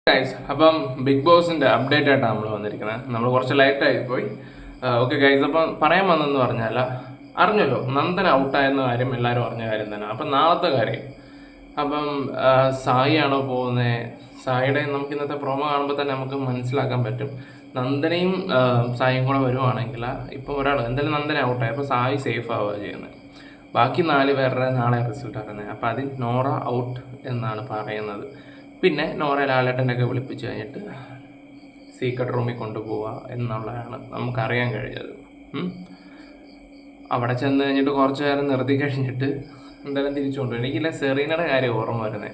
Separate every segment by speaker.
Speaker 1: Guys, അപ്പം big ബോസിന്റെ update ആയിട്ടാണ് നമ്മൾ വന്നിരിക്കുന്നത്. നമ്മൾ കുറച്ച് ലൈറ്റ് ആയിപ്പോയി. ഓക്കെ ഗൈസ്, അപ്പം പറയാൻ വന്നെന്ന് പറഞ്ഞാൽ അറിഞ്ഞല്ലോ നന്ദൻ ഔട്ടായെന്ന കാര്യം എല്ലാവരും അറിഞ്ഞ കാര്യം തന്നെ. അപ്പം നാളത്തെ കാര്യം, അപ്പം സായി ആണോ പോകുന്നത്? സായിയുടെ നമുക്ക് ഇന്നത്തെ പ്രൊമോ കാണുമ്പോൾ തന്നെ നമുക്ക് മനസ്സിലാക്കാൻ പറ്റും. നന്ദനയും സായിയും കൂടെ വരുവാണെങ്കിൽ ഇപ്പോൾ ഒരാൾ എന്തായാലും നന്ദന ഔട്ടായി, അപ്പോൾ സായി സേഫ് ആവുക ചെയ്യുന്നത്. ബാക്കി 4 പേരുടെ നാളെ റിസൾട്ട് അറിയുന്നത്. അപ്പോൾ അതിൽ നോറ ഔട്ട് എന്നാണ് പറയുന്നത്. പിന്നെ നോറ ലാലേട്ടനൊക്കെ വിളിപ്പിച്ച് കഴിഞ്ഞിട്ട് സീക്രട്ട് റൂമിൽ കൊണ്ടുപോവുക എന്നുള്ളതാണ് നമുക്കറിയാൻ കഴിഞ്ഞത്. അവിടെ ചെന്ന് കഴിഞ്ഞിട്ട് കുറച്ച് നേരം നിർത്തി കഴിഞ്ഞിട്ട് എന്തായാലും തിരിച്ചു കൊണ്ടുപോകും. എനിക്കില്ല സെറീനയുടെ കാര്യം ഓർമ്മ വരുന്നത്.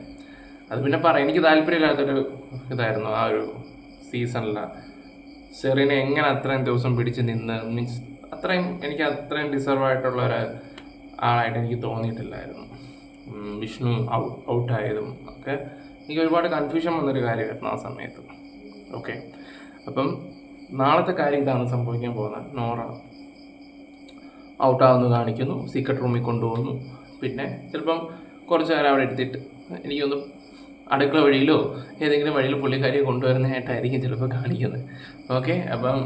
Speaker 1: അത് പിന്നെ എനിക്ക് താല്പര്യമില്ലാത്തൊരു ഇതായിരുന്നു ആ ഒരു സീസണിൽ. സെറീന എങ്ങനെ അത്രയും ദിവസം പിടിച്ച് നിന്ന് മീൻസ് എനിക്ക് അത്രയും ഡിസർവ് ആയിട്ടുള്ള ഒരു ആളായിട്ട് എനിക്ക് തോന്നിയിട്ടില്ലായിരുന്നു. വിഷ്ണു ഔട്ടായതും ഒക്കെ എനിക്ക് ഒരുപാട് കൺഫ്യൂഷൻ വന്നൊരു കാര്യമായിരുന്നു ആ സമയത്ത്. ഓക്കെ, അപ്പം നാളത്തെ കാര്യം ഇതാണ് സംഭവിക്കാൻ പോകുന്നത്. നോറ ഔട്ടാവുന്നു കാണിക്കുന്നു, സീക്രട്ട് റൂമിൽ കൊണ്ടുപോകുന്നു. പിന്നെ ചിലപ്പം കുറച്ച് നേരം അവിടെ എടുത്തിട്ട് എനിക്കൊന്ന് അടുക്കള വഴിയിലോ ഏതെങ്കിലും വഴിയിൽ പുള്ളിക്കാരിയെ കൊണ്ടുവരുന്നതായിട്ടായിരിക്കും ചിലപ്പോൾ കാണിക്കുന്നത്. ഓക്കെ, അപ്പം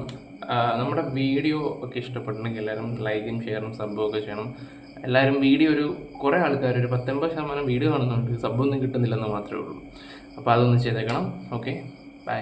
Speaker 1: നമ്മുടെ വീഡിയോ ഒക്കെ ഇഷ്ടപ്പെട്ടിട്ടുണ്ടെങ്കിൽ എല്ലാവരും ലൈക്കും ഷെയറും സബ്ബും ഒക്കെ ചെയ്യണം. എല്ലാവരും വീഡിയോ കുറേ ആൾക്കാർ ഒരു 80% വീഡിയോ കാണുന്നുണ്ട്, സബ്ബൊന്നും കിട്ടുന്നില്ലെന്ന് മാത്രമേ ഉള്ളൂ. അപ്പോൾ അതൊന്ന് ചെയ്തേക്കണം. Okay, by.